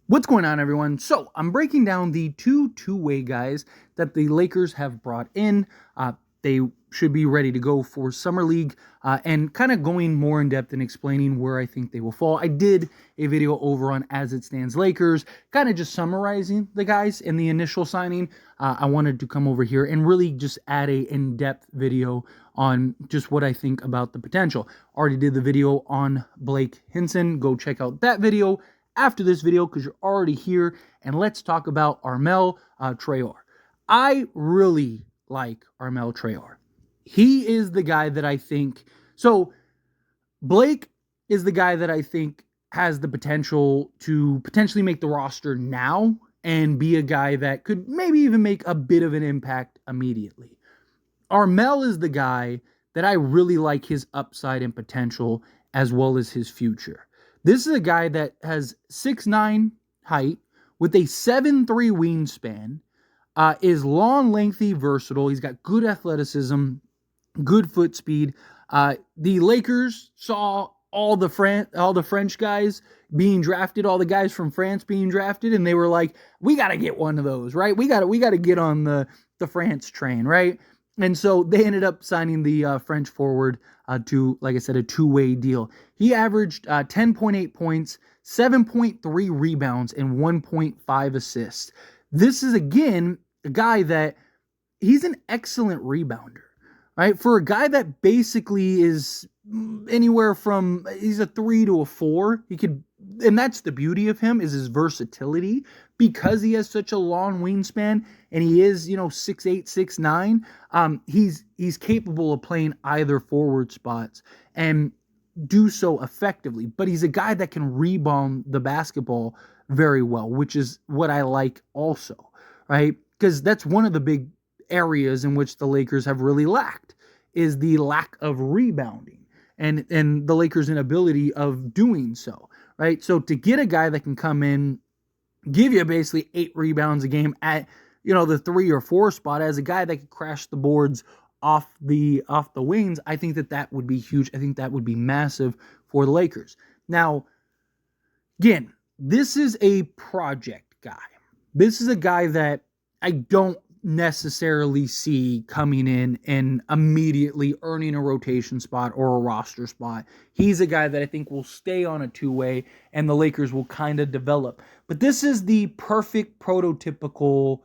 What's going on, everyone? So I'm breaking down the two-way guys that the Lakers have brought in. They should be ready to go for Summer League, and kind of going more in depth and explaining where I think they will fall. I did a video over on As It Stands Lakers, kind of just summarizing the guys in the initial signing. I wanted to come over here and really just add a in-depth video on just what I think about the potential. Already did the video on Blake Hinson. Go check out that video after this video because you're already here, and let's talk about Armel Traore. I really like Armel Traore. He is the guy that I think, so Blake is the guy that I think has the potential to potentially make the roster now and be a guy that could maybe even make a bit of an impact immediately. Armel is the guy that I really like his upside and potential as well as his future. This is a guy that has 6'9" height with a 7'3" wingspan, is long, lengthy, versatile. He's got good athleticism, good foot speed. The Lakers saw all the French guys being drafted, all the guys from France being drafted, and they were like, we got to get one of those, right? We got to get on the France train, right? And so they ended up signing the French forward to, like I said, a two-way deal. He averaged 10.8 points, 7.3 rebounds, and 1.5 assists. This is, again, a guy that he's an excellent rebounder, right? For a guy that basically is anywhere from, he's a 3 to a 4. He could, and that's the beauty of him, is his versatility, because he has such a long wingspan and he is, 6'8", 6'9". He's capable of playing either forward spots and do so effectively. But he's a guy that can rebound the basketball very well, which is what I like also, right? Because that's one of the big areas in which the Lakers have really lacked, is the lack of rebounding and the Lakers' inability of doing so, right? So to get a guy that can come in, give you basically 8 rebounds a game at, the 3 or 4 spot, as a guy that could crash the boards off the wings, I think that would be huge. I think that would be massive for the Lakers. Now, again, this is a project guy. This is a guy that I don't necessarily see coming in and immediately earning a rotation spot or a roster spot. He's a guy that I think will stay on a two-way and the Lakers will kind of develop. But this is the perfect prototypical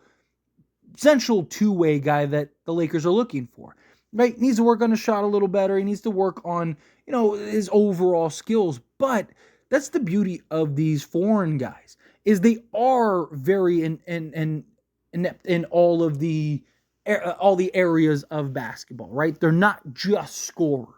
central two-way guy that the Lakers are looking for. Right? He needs to work on his shot a little better. He needs to work on, his overall skills. But that's the beauty of these foreign guys, is they are very inept in all the areas of basketball, right? They're not just scorers,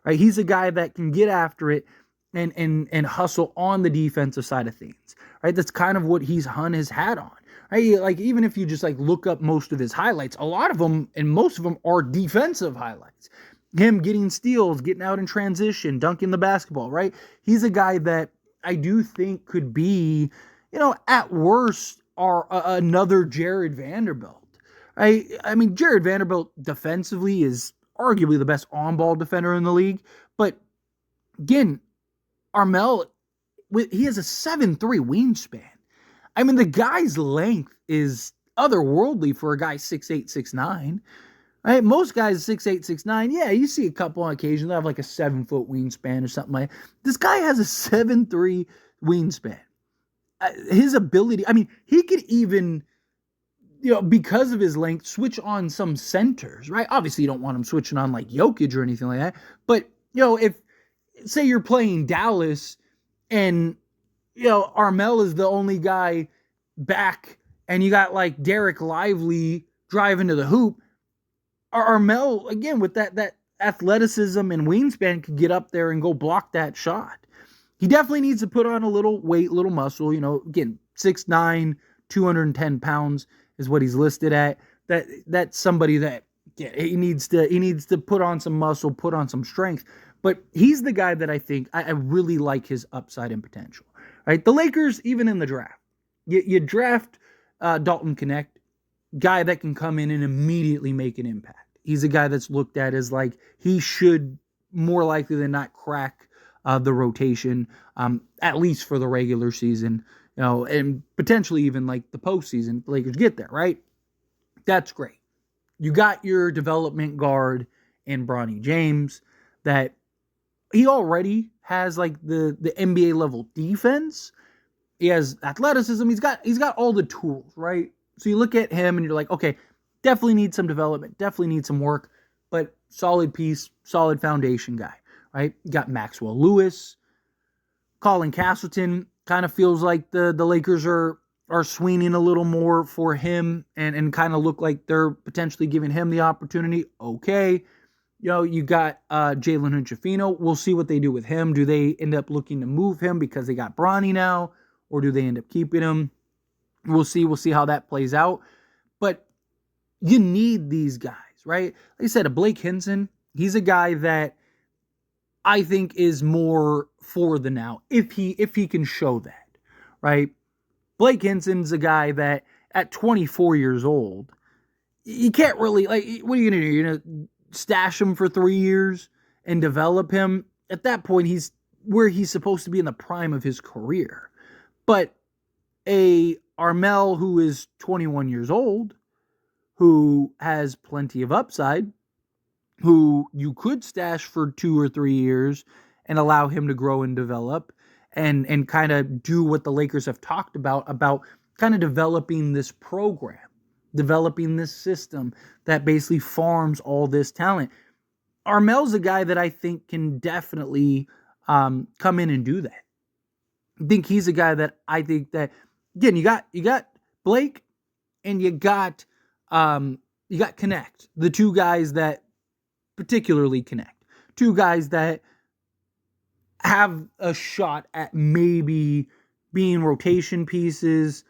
right? He's a guy that can get after it and hustle on the defensive side of things, right? That's kind of what he's hung his hat on, right? Like, even if you just look up most of his highlights, a lot of them and most of them are defensive highlights. Him getting steals, getting out in transition, dunking the basketball, right? He's a guy that I do think could be, at worst, are another Jared Vanderbilt. Right? I mean, Jared Vanderbilt defensively is arguably the best on-ball defender in the league. But again, Armel, he has a 7'3" wingspan. I mean, the guy's length is otherworldly for a guy 6'8", 6'9". Right? Most guys 6'8", 6'9", yeah, you see a couple on occasion that have like a 7-foot wingspan or something like that. This guy has a 7'3" wingspan. His ability, I mean, he could even, because of his length, switch on some centers, right? Obviously, you don't want him switching on like Jokic or anything like that. But, if, say you're playing Dallas and, Armel is the only guy back and you got like Derek Lively driving to the hoop, Armel, again, with that athleticism and wingspan, could get up there and go block that shot. He definitely needs to put on a little weight, little muscle. Again, 6'9", 210 pounds is what he's listed at. That's somebody that, yeah, he needs to put on some muscle, put on some strength. But he's the guy that I think I really like his upside and potential. Right? The Lakers, even in the draft, you draft Dalton Connect, guy that can come in and immediately make an impact. He's a guy that's looked at as like he should more likely than not crack the rotation, at least for the regular season. and potentially even like the postseason, the Lakers get there, right? That's great. You got your development guard in Bronny James that he already has like the NBA level defense. He has athleticism. He's got all the tools, right? So you look at him and you're like, okay, definitely need some development, definitely need some work, but solid piece, solid foundation guy, right? You got Maxwell Lewis, Colin Castleton. Kind of feels like the Lakers are swinging a little more for him and kind of look like they're potentially giving him the opportunity. Okay. You got Jalen Hunchafino. We'll see what they do with him. Do they end up looking to move him because they got Bronny now, or do they end up keeping him? We'll see. We'll see how that plays out. But you need these guys, right? Like I said, a Blake Hinson, he's a guy that I think is more for the now, if he can show that, right? Blake Hinson's a guy that at 24 years old, you can't really, like, what are you going to do? You're going to stash him for 3 years and develop him? At that point, he's where he's supposed to be in the prime of his career. But a Armel who is 21 years old, who has plenty of upside, who you could stash for 2 or 3 years and allow him to grow and develop and kind of do what the Lakers have talked about kind of developing this program, developing this system that basically farms all this talent. Armel's a guy that I think can definitely come in and do that. I think he's a guy that I think that, again, you got Blake and you got Connect, the two guys that particularly connect, two guys that have a shot at maybe being rotation pieces.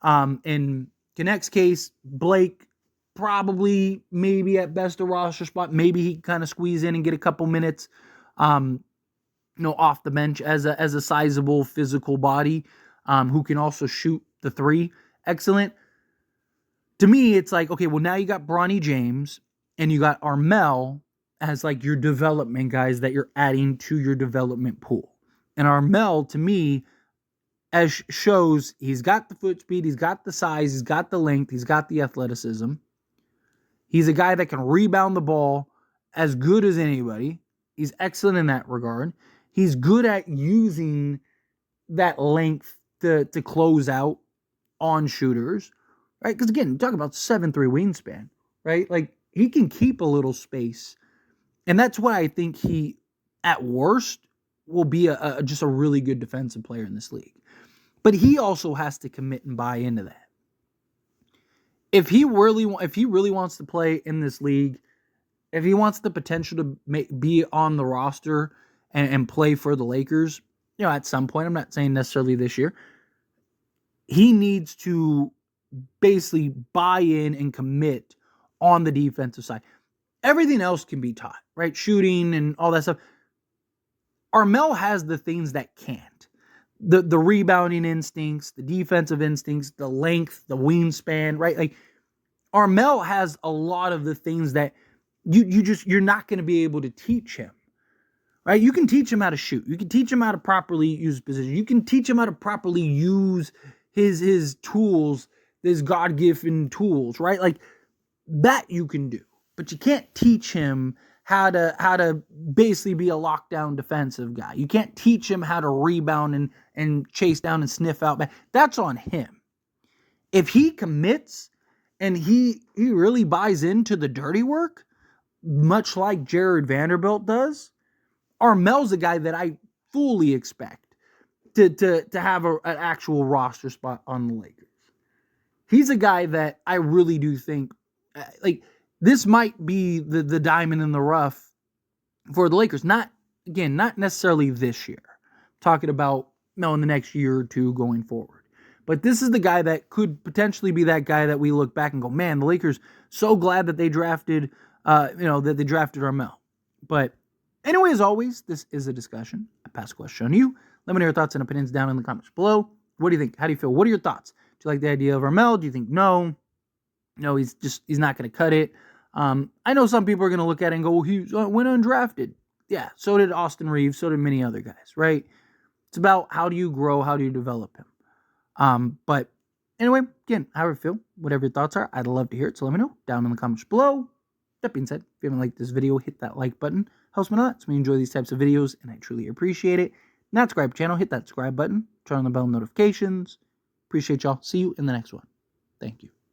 In Connect's case, Blake probably maybe at best a roster spot. Maybe he can kind of squeeze in and get a couple minutes, off the bench as a sizable physical body, who can also shoot the three. Excellent. To me, it's like, okay, well, now you got Bronny James and you got Armel as like your development guys that you're adding to your development pool. And Armel, to me, as shows, he's got the foot speed, he's got the size, he's got the length, he's got the athleticism. He's a guy that can rebound the ball as good as anybody. He's excellent in that regard. He's good at using that length to close out on shooters, right? Because again, talk about 7'3" wingspan, right? Like, he can keep a little space. And that's why I think he, at worst, will be just a really good defensive player in this league. But he also has to commit and buy into that. If he really wants to play in this league, if he wants the potential to be on the roster and play for the Lakers, at some point, I'm not saying necessarily this year, he needs to basically buy in and commit on the defensive side. Everything else can be taught, right? Shooting and all that stuff. Armel has the things that can't. The rebounding instincts, the defensive instincts, the length, the wingspan, right? Like, Armel has a lot of the things that you're not going to be able to teach him, right? You can teach him how to shoot. You can teach him how to properly use position. You can teach him how to properly use his tools, his God-given tools, right? Like, that you can do. But you can't teach him how to basically be a lockdown defensive guy. You can't teach him how to rebound and chase down and sniff out. That's on him. If he commits and he really buys into the dirty work, much like Jared Vanderbilt does, Armel's a guy that I fully expect to have an actual roster spot on the Lakers. He's a guy that I really do think, this might be the diamond in the rough for the Lakers. Not necessarily this year. I'm talking about in the next year or two going forward. But this is the guy that could potentially be that guy that we look back and go, man, the Lakers so glad that they drafted, Armel. But anyway, as always, this is a discussion. I pass a question on you. Let me know your thoughts and opinions down in the comments below. What do you think? How do you feel? What are your thoughts? Do you like the idea of Armel? Do you think no? No, he's not going to cut it. I know some people are going to look at it and go, well, he went undrafted. Yeah, so did Austin Reeves, so did many other guys, right? It's about how do you grow, how do you develop him. But anyway, again, however you feel, whatever your thoughts are, I'd love to hear it. So let me know down in the comments below. That being said, if you haven't liked this video, hit that like button. Helps me a lot. So we enjoy these types of videos, and I truly appreciate it. Not subscribe to the channel, hit that subscribe button. Turn on the bell notifications. Appreciate y'all. See you in the next one. Thank you.